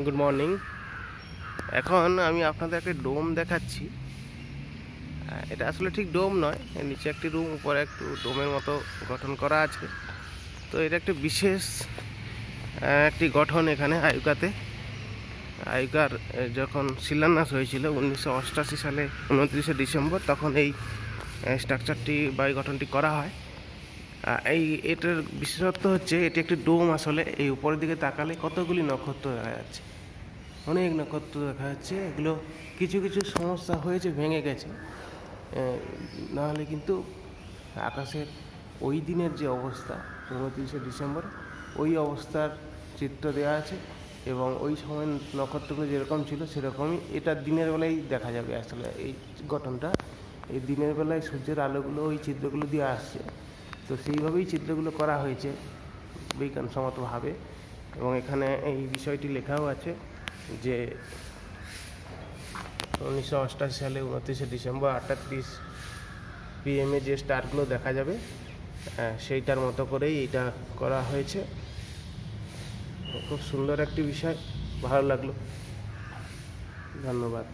Good morning. এখন আমি আপনাদের একটা ডোম দেখাচ্ছি। এটা আসলে ঠিক ডোম নয়, এর নিচে একটি রুম, উপরে একটু ডোমের মতো গঠন করা আছে। তো এটা একটা বিশেষ একটি গঠন এখানে আইউকাতে। আইউকার যখন শিলান্যাস হয়েছিল 1988 সালে 29শে ডিসেম্বর, তখন এই স্ট্রাকচারটি বা এই গঠনটি করা হয়। এটার বিশেষত্ব হচ্ছে এটি একটি ডোম। আসলে এই উপরের দিকে তাকালে কতগুলি নক্ষত্র দেখা যাচ্ছে, অনেক নক্ষত্র দেখা যাচ্ছে। এগুলো কিছু কিছু সমস্যা হয়েছে, ভেঙে গেছে, নাহলে কিন্তু আকাশের ওই দিনের যে অবস্থা 29শে ডিসেম্বর, ওই অবস্থার চিত্র দেওয়া আছে। এবং ওই সময় নক্ষত্রগুলো যেরকম ছিল সেরকমই এটা দিনের বেলায় দেখা যাবে। আসলে এই গঠনটা এই দিনের বেলায় সূর্যের আলোগুলো ওই চিত্রগুলো দিয়ে আসছে, তো সেইভাবেই চিত্রগুলো করা হয়েছে বিজ্ঞানসম্মতভাবে। এবং এখানে এই বিষয়টি লেখাও আছে যে 1988 সালে 29শে ডিসেম্বর 8:30 PM যে স্টারগুলো দেখা যাবে, সেইটার মতো করেই এটা করা হয়েছে। খুব সুন্দর একটি বিষয়, ভালো লাগলো। ধন্যবাদ।